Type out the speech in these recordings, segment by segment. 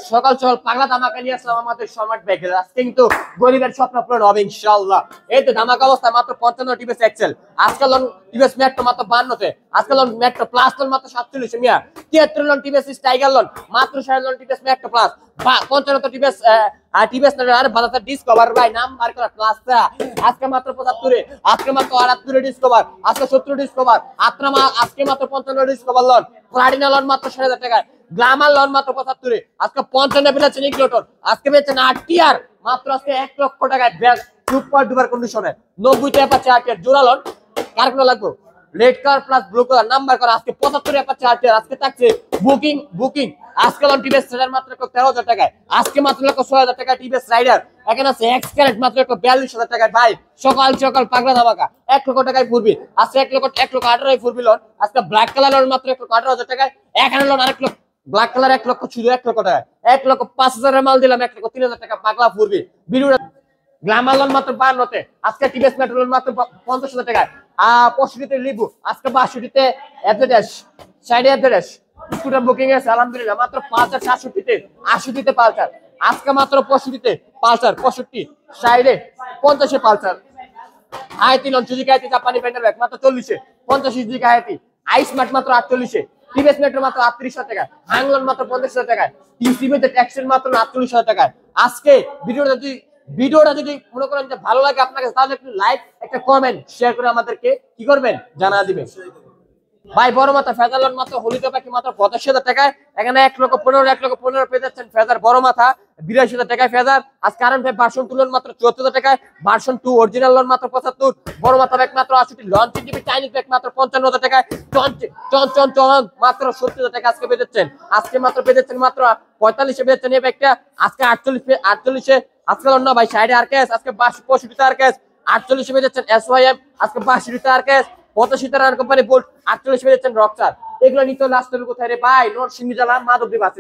সকাল সকাল পাগলা ধামাকা নিয়ে আসলাম আমাদের সম্রাট ব্যাগের। আজকে কিন্তু গরিবের স্বপ্ন পূরণ হবে ইনশাআল্লাহ। এই তো ধামাকা অবস্থা মাত্র 55 টিভিএস এক্সেল, আজকাল টিভিএস মেট্রো মাত্র 52 তে, আজকাল মেট্রো প্লাস লোন মাত্র 47 মিয়া, 73 লোন টিভিএস টাইগার লোন মাত্র 60 loan TVS Metro Plus, 55 TVS TVS আর বাজার ডিসকভার ভাই নাম বার করা প্লাসটা আজকে মাত্র 75 এ, আজকে মাত্র 78 ডিসকভার, আজকে 70 ডিসকভার, আজকে মাত্র 55 ডিসকভার লোন, প্লাটিনা লোন মাত্র 6000 টাকায়, গ্লামার লোন মাত্র 75 এ, আজকে 55 পেলেছেন ইগলোটন, আজকে পেয়েছেন 8 টিআর মাত্র আজকে 1 লক্ষ টাকায় ব্যাগ সুপার ডুপার কন্ডিশনে 90 টাকা পাচ্ছে 8 টিআর জোড়া লোন। কার কোন লাগবে red colour plus blue colour number করা আজকে 75 টাকা পাচ্ছে 8 টিআর। আজকে থাকছে বুকিং আজকে লোন টিভিএস রাইডার মাত্র 13000 টাকায়, আজকে মাত্র 6000 টাকা টিভিএস রাইডার, এখানে আছে এক্স ক্যারেট মাত্র 42000 টাকায় ভাই। সকাল সকাল পাগলা ধামাকা 1 লক্ষ টাকায় ফুরবি, আজকে 1 লক্ষ 18 ফুরবি লোন, আজকে ব্ল্যাক কালার লোন মাত্র 118,000 টাকায়, এখানে লোন আরেক লক্ষ ব্ল্যাক কালার 1 লক্ষ শুধু 1 লক্ষ টাকা, 1 লক্ষ 5,000 এর মাল দিলাম 1 লক্ষ 3,000 টাকা পাগলা ফুরবি ভিডিওটা। গ্লামার লোন মাত্র 52 তে, আজকে টিভিএস মেট্রো লোন মাত্র 50,000 টাকায়, 65 তে লিবু, আজকে 62 তে এফজেডএস, 60 এফজেডএস স্কুটার বুকিং আছে আলহামদুলিল্লাহ মাত্র 5,000, 67 তে, 80 তে পালসার, আজকে মাত্র 65 তে Pulsar, 65 60 A 50 A Pulsar, IT loan Suzuki IT জাপানি ভেন্ডার ব্যাগ মাত্র 40 এ, 50 সুজুকি আইটি আইস মার্ট মাত্র 48 এ, টিভিএস মেট্রো মাত্র 38,000 টাকা, হাংলন মাত্র 50,000 টাকা, টিসিবিতে ট্যাক্সের মাত্র 48,000 টাকা। আজকে ভিডিওটা যদি মনে করেন যে ভালো লাগে আপনাকে তাহলে একটু লাইক, একটা কমেন্ট, শেয়ার করে আমাদেরকে কি করবেন জানা দিবেন ভাই। বড় মাথা ফেজার লোন মাত্র হলিতে পাখি মাত্র 85,000 টাকায়, এখানে 1 লক্ষ 15 পেয়ে যাচ্ছেন ফেজার বড় মাথা 82,000 টাকায় ফেজার। আজকে কারেন্ট ভাই ভার্সন 2 লোন মাত্র 74,000 টাকায়, ভার্সন 2 অরিজিনাল লোন মাত্র 75, বড় মাথা ব্যাগ মাত্র 68, লঞ্চ টিভি চাইনিজ ব্যাগ মাত্র 55,000 টাকায়, চন মাত্র 70,000 টাকা আজকে পেয়ে যাচ্ছেন। আজকে মাত্র পেয়ে যাচ্ছেন মাত্র 45 এ পেয়ে যাচ্ছেন এই ব্যাগটা, আজকে 48 এ আজকে লোন না ভাই 60 আর ক্যাশ, আজকে 65 আর ক্যাশ, 48 পেয়ে যাচ্ছেন এসওয়াইএম, আজকে 62 আর ক্যাশ, 85 টাকার কোম্পানি বোল্ট, 48 পেয়ে যাচ্ছেন রকস্টার। এগুলো নিতে লাস্ট হবে কোথায় রে ভাই? নরসিংদী জেলা মাধবদী বাস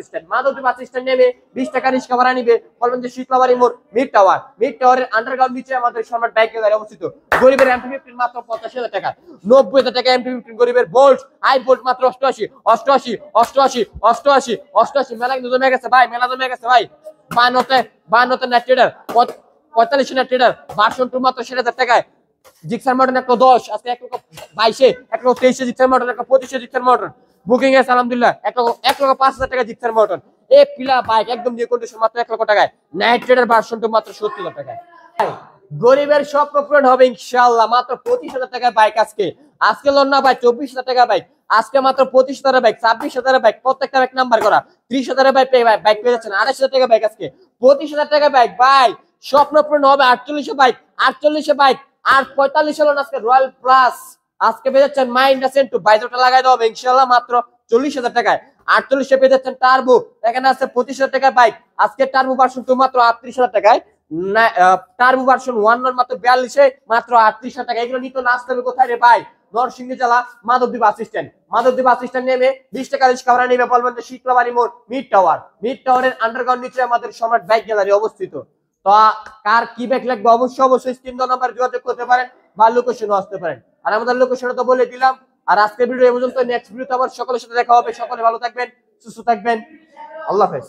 স্ট্যান্ড নেমে 20 টাকা রিক্সা ভাড়া নিবে, বলবেন যে শীতলাবাড়ি মোড় মিড টাওয়ারের আন্ডারগ্রাউন্ড নিচে আমাদের সম্রাট বাইক গ্যালারি অবস্থিত। গরিবের এমপি15 মাত্র 85,000 টাকা, 90,000 টাকা এমপি15 গরিবের বোল্ট আই বোল্ট মাত্র 88 মেলা কিন্তু জমে গেছে ভাই, ভাই। 52 net trader, 45 net trader, version 2 মাত্র 60,000 টাকায়, জিক্সার মডেল 110, আজকে 1 লক্ষ 22 1 লক্ষ 23 জিক্সার মডেল, 1 লক্ষ 25 জিক্সার মডেল বুকিং আছে আলহামদুলিল্লাহ, 1 লক্ষ 5,000 টাকা জিক্সার মডেল, এই পিলা বাইক একদম নিউ কন্ডিশন মাত্র 1 লক্ষ টাকায়, নাইট ট্রেডার ভার্সন 2 মাত্র 70,000 টাকায়। গরিবের স্বপ্ন পূরণ হবে ইনশাআল্লাহ মাত্র 25,000 টাকায় বাইক। আজকে লোন না ভাই 24,000 টাকা বাইক, আজকে মাত্র 25,000 বাইক, 26,000 বাইক, প্রত্যেকটা বাইক নাম্বার করা, 30,000 বাইক পেয়ে যাচ্ছেন, 28,000 টাকা বাইক, আজকে 25,000 টাকা বাইক ভাই। স্বপ্ন পূরণ হবে 48 বাইক আর 45 লোন আজকে রয়্যাল প্লাস, আজকে পেয়ে যাচ্ছেন মাইন্ড আসেন টু বাইজোটা লাগাই দেওয়া হবে ইনশাআল্লাহ মাত্র 40,000 টাকায়। 48 পেয়ে যাচ্ছেন টার্বো, এখানে আছে 25,000 টাকা বাইক, আজকে টার্বো ভার্সন 2 মাত্র 38,000 টাকায়, টার্বো ভার্সন 1 মাত্র 42 মাত্র 38,000 টাকা। এগুলো নিতে লাস্ট হবে কোথায় রে ভাই? নরসিংদী জেলা মাধবদী বাস স্ট্যান্ড নেমে 20 টাকা রিক্সা ভাড়া নিবে, বলবেন যে শীতলাবাড়ি মোড় মিড টাওয়ারের আন্ডারগ্রাউন্ড নিচে আমাদের সম্রাট বাইক গ্যালারি অবস্থিত। তো কার কি ব্যাগ লাগবে অবশ্যই স্ক্রিন দেওয়া নাম্বার যোগাযোগ করতে পারেন বা লোকেশনও আসতে পারেন, আর আমাদের লোকেশনও তো বলে দিলাম। আর আজকের ভিডিও এই পর্যন্ত, নেক্সট ভিডিওতে আবার সকলের সাথে দেখা হবে। সকলে ভালো থাকবেন, সুস্থ থাকবেন, আল্লাহ হাফেজ।